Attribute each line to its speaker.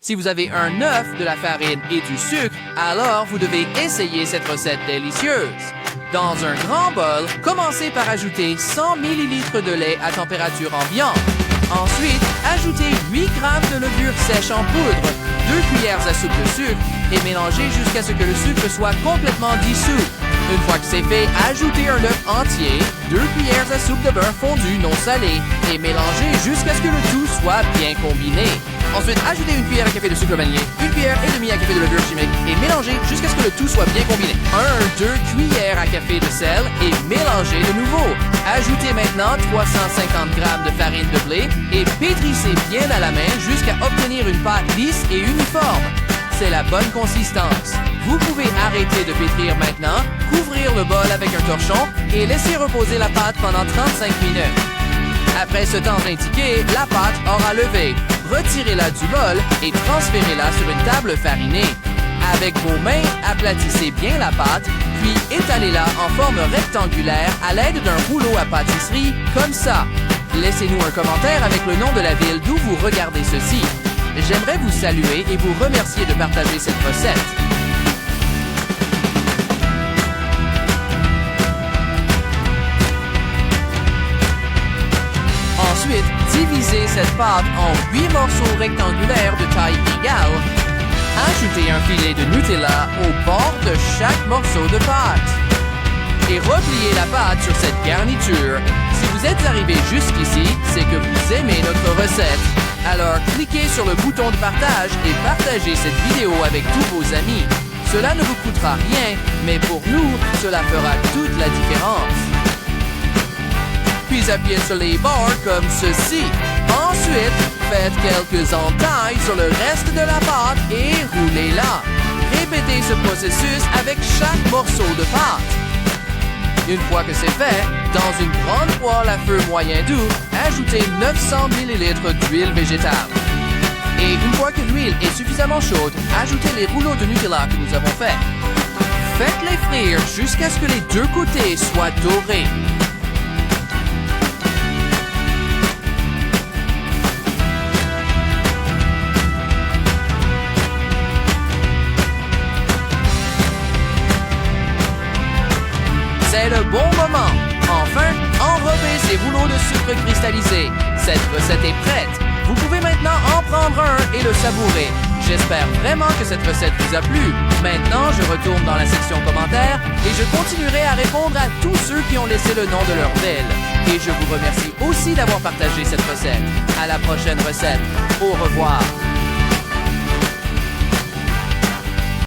Speaker 1: Si vous avez un œuf, de la farine et du sucre, alors vous devez essayer cette recette délicieuse. Dans un grand bol, commencez par ajouter 100 ml de lait à température ambiante. Ensuite, ajoutez 8 g de levure sèche en poudre, 2 cuillères à soupe de sucre et mélangez jusqu'à ce que le sucre soit complètement dissous. Une fois que c'est fait, ajoutez un œuf entier, 2 cuillères à soupe de beurre fondu non salé et mélangez jusqu'à ce que le tout soit bien combiné. Ensuite, ajoutez une cuillère à café de sucre vanillé, une cuillère et demie à café de levure chimique et mélangez jusqu'à ce que le tout soit bien combiné. 2 cuillères à café de sel et mélangez de nouveau. Ajoutez maintenant 350 g de farine de blé et pétrissez bien à la main jusqu'à obtenir une pâte lisse et uniforme. C'est la bonne consistance. Vous pouvez arrêter de pétrir maintenant, couvrir le bol avec un torchon et laisser reposer la pâte pendant 35 minutes. Après ce temps indiqué, la pâte aura levé. Retirez-la du bol et transférez-la sur une table farinée. Avec vos mains, aplatissez bien la pâte, puis étalez-la en forme rectangulaire à l'aide d'un rouleau à pâtisserie, comme ça. Laissez-nous un commentaire avec le nom de la ville d'où vous regardez ceci. J'aimerais vous saluer et vous remercier de partager cette recette. Ensuite, divisez cette pâte en 8 morceaux rectangulaires de taille égale. Ajoutez un filet de Nutella au bord de chaque morceau de pâte. Et repliez la pâte sur cette garniture. Si vous êtes arrivé jusqu'ici, c'est que vous aimez notre recette. Alors, cliquez sur le bouton de partage et partagez cette vidéo avec tous vos amis. Cela ne vous coûtera rien, mais pour nous, cela fera toute la différence. Puis appuyez sur les bords comme ceci. Ensuite, faites quelques entailles sur le reste de la pâte et roulez-la. Répétez ce processus avec chaque morceau de pâte. Une fois que c'est fait, dans une grande poêle à feu moyen doux, ajoutez 900 ml d'huile végétale. Et une fois que l'huile est suffisamment chaude, ajoutez les rouleaux de Nutella que nous avons faits. Faites-les frire jusqu'à ce que les deux côtés soient dorés. C'est le bon moment. Enfin, enrobez ces rouleaux de sucre cristallisé. Cette recette est prête. Vous pouvez maintenant en prendre un et le savourer. J'espère vraiment que cette recette vous a plu. Maintenant, je retourne dans la section commentaires et je continuerai à répondre à tous ceux qui ont laissé le nom de leur ville. Et je vous remercie aussi d'avoir partagé cette recette. À la prochaine recette. Au revoir.